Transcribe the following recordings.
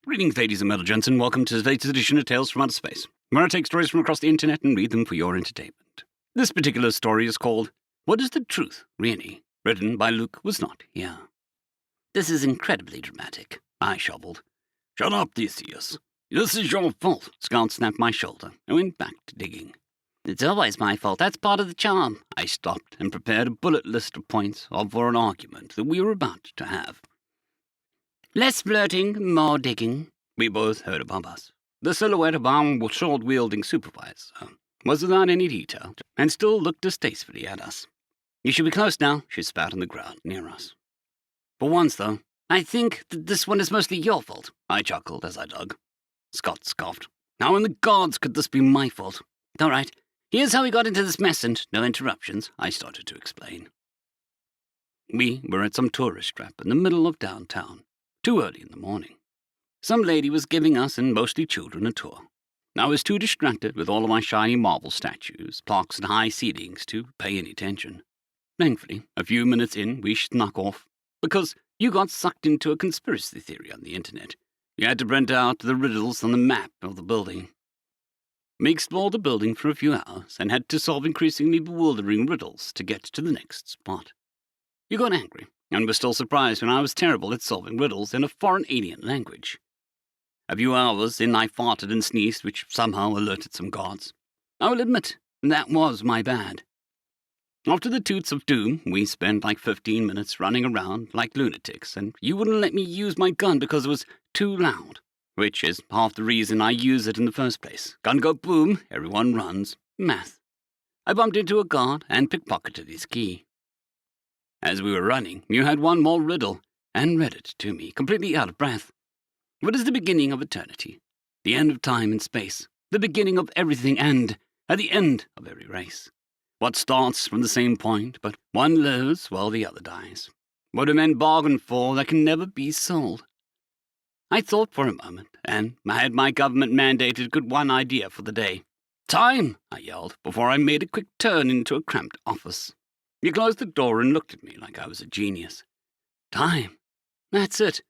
Greetings, ladies and gentlemen, and welcome to the latest edition of Tales from Outer Space, where I take stories from across the internet and read them for your entertainment. This particular story is called, What is the Truth, Really? Written by LukeWasNotHere. This is incredibly dramatic, I shoveled. Shut up, Theseus. This is your fault. Scout snapped my shoulder and went back to digging. It's always my fault. That's part of the charm. I stopped and prepared a bullet list of points for an argument that we were about to have. Less flirting, more digging, we both heard above us. The silhouette of our sword-wielding supervisor was without any detail and still looked distastefully at us. You should be close now, she spat on the ground near us. For once, though, I think that this one is mostly your fault, I chuckled as I dug. Scott scoffed. How in the gods could this be my fault? All right, here's how we got into this mess and no interruptions, I started to explain. We were at some tourist trap in the middle of downtown. Too early in the morning. Some lady was giving us and mostly children a tour. I was too distracted with all of my shiny marble statues, plaques, and high ceilings to pay any attention. Thankfully, a few minutes in, we snuck off, because you got sucked into a conspiracy theory on the internet. You had to print out the riddles on the map of the building. We explored the building for a few hours and had to solve increasingly bewildering riddles to get to the next spot. You got angry, and was still surprised when I was terrible at solving riddles in a foreign alien language. A few hours in, I farted and sneezed, which somehow alerted some gods. I will admit, that was my bad. After the toots of doom, we spent like 15 minutes running around like lunatics, and you wouldn't let me use my gun because it was too loud, which is half the reason I use it in the first place. Gun go boom, everyone runs. Math. I bumped into a guard and pickpocketed his key. As we were running, you had one more riddle, and read it to me, completely out of breath. What is the beginning of eternity? The end of time and space, the beginning of everything and, at the end of every race. What starts from the same point, but one lives while the other dies? What do men bargain for that can never be sold? I thought for a moment, and I had my government-mandated good one idea for the day. Time, I yelled, before I made a quick turn into a cramped office. You closed the door and looked at me like I was a genius. Time. That's it.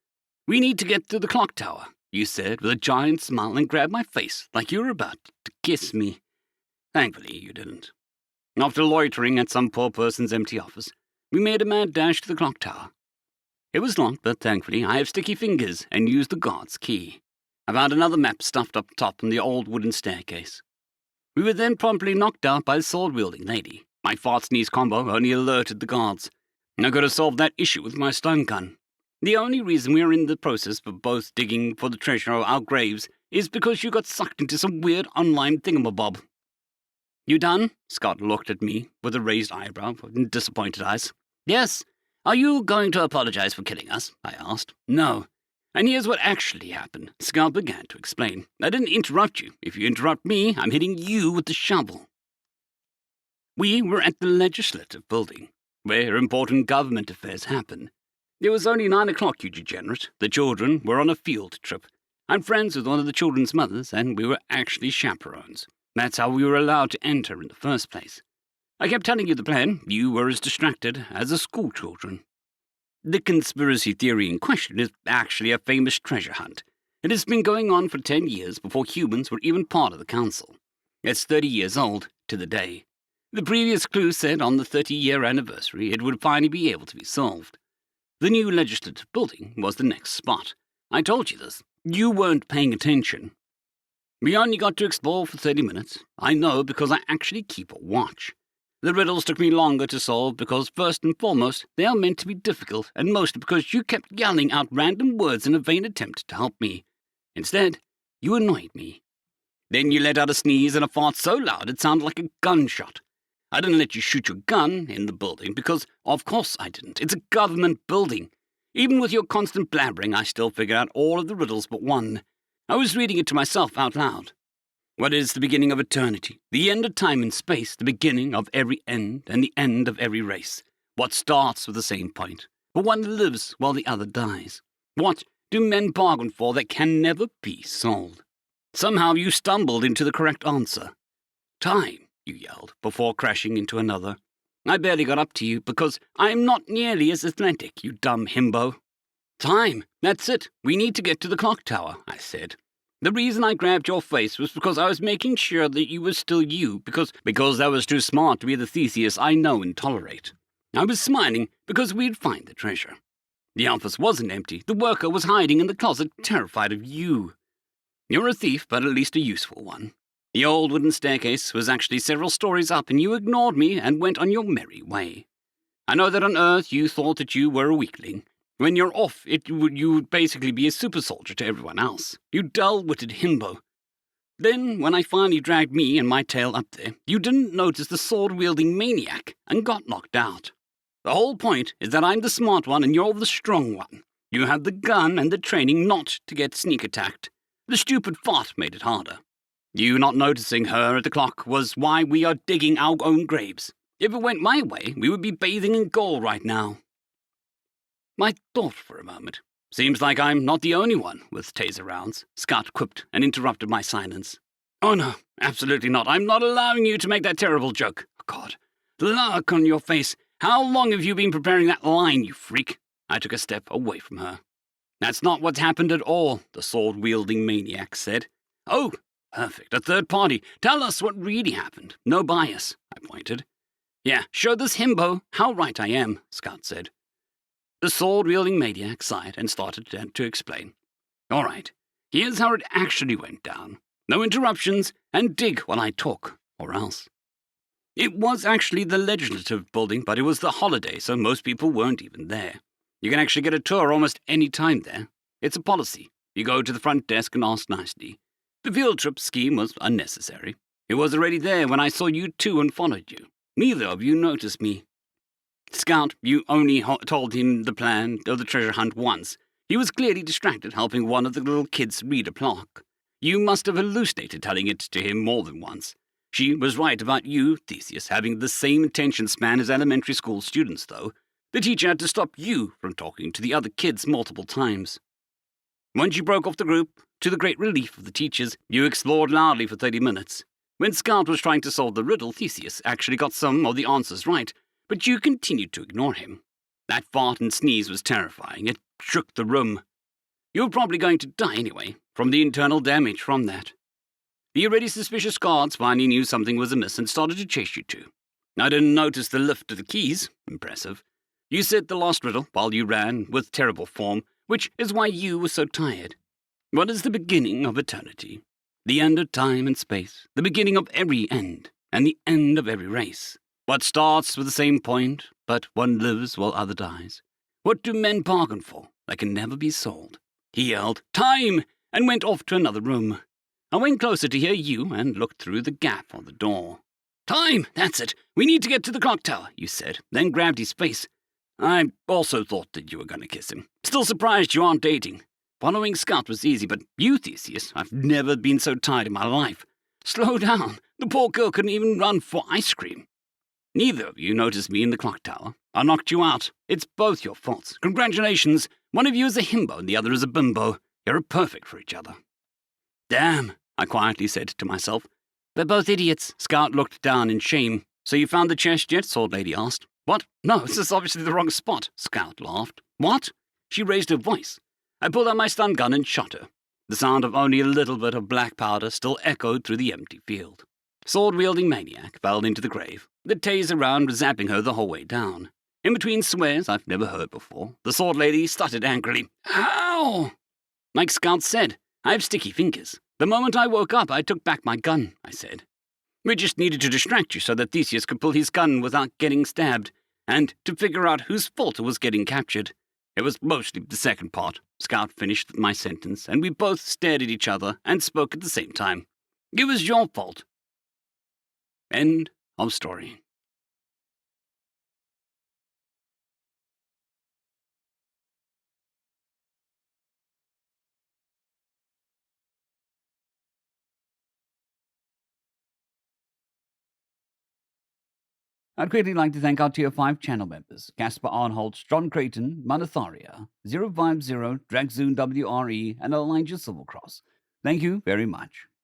We need to get to the clock tower, you said with a giant smile and grabbed my face like you were about to kiss me. Thankfully, you didn't. After loitering at some poor person's empty office, we made a mad dash to the clock tower. It was locked, but thankfully I have sticky fingers and used the guard's key. I found another map stuffed up top on the old wooden staircase. We were then promptly knocked out by the sword-wielding lady. My fart-sneeze combo only alerted the guards. I could have solved that issue with my stun gun. The only reason we are in the process of both digging for the treasure of our graves is because you got sucked into some weird online thingamabob. You done? Scott looked at me with a raised eyebrow and disappointed eyes. Yes. Are you going to apologize for killing us? I asked. No. And here's what actually happened. Scott began to explain. I didn't interrupt you. If you interrupt me, I'm hitting you with the shovel. We were at the legislative building, where important government affairs happen. It was only 9 o'clock, you degenerate. The children were on a field trip. I'm friends with one of the children's mothers, and we were actually chaperones. That's how we were allowed to enter in the first place. I kept telling you the plan. You were as distracted as the school children. The conspiracy theory in question is actually a famous treasure hunt. It has been going on for 10 years before humans were even part of the council. It's 30 years old to the day. The previous clue said on the 30-year anniversary it would finally be able to be solved. The new legislative building was the next spot. I told you this. You weren't paying attention. We only got to explore for 30 minutes. I know because I actually keep a watch. The riddles took me longer to solve because, first and foremost, they are meant to be difficult, and mostly because you kept yelling out random words in a vain attempt to help me. Instead, you annoyed me. Then you let out a sneeze and a fart so loud it sounded like a gunshot. I didn't let you shoot your gun in the building because, of course I didn't. It's a government building. Even with your constant blabbering, I still figured out all of the riddles but one. I was reading it to myself out loud. What is the beginning of eternity? The end of time and space, the beginning of every end and the end of every race. What starts with the same point, but one lives while the other dies. What do men bargain for that can never be sold? Somehow you stumbled into the correct answer. Time. You yelled, before crashing into another. I barely got up to you because I am not nearly as athletic, you dumb himbo. Time! That's it! We need to get to the clock tower, I said. The reason I grabbed your face was because I was making sure that you were still you, because that was too smart to be the Theseus I know and tolerate. I was smiling because we'd find the treasure. The office wasn't empty. The worker was hiding in the closet, terrified of you. You're a thief, but at least a useful one. The old wooden staircase was actually several stories up, and you ignored me and went on your merry way. I know that on Earth you thought that you were a weakling. When you're off, you would basically be a super soldier to everyone else. You dull-witted himbo. Then, when I finally dragged me and my tail up there, you didn't notice the sword-wielding maniac and got knocked out. The whole point is that I'm the smart one and you're the strong one. You have the gun and the training not to get sneak attacked. The stupid fart made it harder. You not noticing her at the clock was why we are digging our own graves. If it went my way, we would be bathing in gold right now. I thought for a moment. Seems like I'm not the only one with taser rounds, Scott quipped and interrupted my silence. Oh no, absolutely not. I'm not allowing you to make that terrible joke. Oh, God, the look on your face. How long have you been preparing that line, you freak? I took a step away from her. That's not what's happened at all, the sword-wielding maniac said. Oh, perfect, a third party. Tell us what really happened. No bias, I pointed. Yeah, show this himbo how right I am, Scott said. The sword-wielding maniac sighed and started to explain. All right, here's how it actually went down. No interruptions, and dig while I talk, or else. It was actually the legislative building, but it was the holiday, so most people weren't even there. You can actually get a tour almost any time there. It's a policy. You go to the front desk and ask nicely. The field trip scheme was unnecessary. It was already there when I saw you two and followed you. Neither of you noticed me. Scout, you only told him the plan of the treasure hunt once. He was clearly distracted helping one of the little kids read a clock. You must have hallucinated telling it to him more than once. She was right about you, Theseus, having the same attention span as elementary school students, though. The teacher had to stop you from talking to the other kids multiple times. Once you broke off the group, to the great relief of the teachers, you explored loudly for 30 minutes. When Scout was trying to solve the riddle, Theseus actually got some of the answers right, but you continued to ignore him. That fart and sneeze was terrifying. It shook the room. You were probably going to die anyway, from the internal damage from that. The already suspicious guards finally knew something was amiss and started to chase you two. I didn't notice the lift of the keys. Impressive. You said the last riddle while you ran with terrible form, which is why you were so tired. What is the beginning of eternity? The end of time and space, the beginning of every end, and the end of every race. What starts with the same point, but one lives while other dies? What do men bargain for that can never be sold? He yelled, "Time!" and went off to another room. I went closer to hear you and looked through the gap on the door. "Time! That's it! We need to get to the clock tower," you said, then grabbed his face. I also thought that you were going to kiss him. Still surprised you aren't dating. Following Scott was easy, but you, Theseus, I've never been so tired in my life. Slow down. The poor girl couldn't even run for ice cream. Neither of you noticed me in the clock tower. I knocked you out. It's both your faults. Congratulations. One of you is a himbo and the other is a bimbo. You're perfect for each other. Damn, I quietly said to myself. They're both idiots. Scout looked down in shame. So you found the chest yet? Sword Lady asked. What? No, this is obviously the wrong spot. Scout laughed. What? She raised her voice. I pulled out my stun gun and shot her. The sound of only a little bit of black powder still echoed through the empty field. Sword-wielding maniac fell into the grave. The taser round was zapping her the whole way down. In between swears I've never heard before, the sword lady stuttered angrily. Ow! Like Scout said, I have sticky fingers. The moment I woke up, I took back my gun, I said. We just needed to distract you so that Theseus could pull his gun without getting stabbed, and to figure out whose fault it was getting captured. It was mostly the second part. Scout finished my sentence, and we both stared at each other and spoke at the same time. It was your fault. End of story. I'd greatly like to thank our Tier 5 channel members, Casper Arnholt, John Creighton, Manatharia, 050, Dragzoon WRE, and Elijah Silvercross. Thank you very much.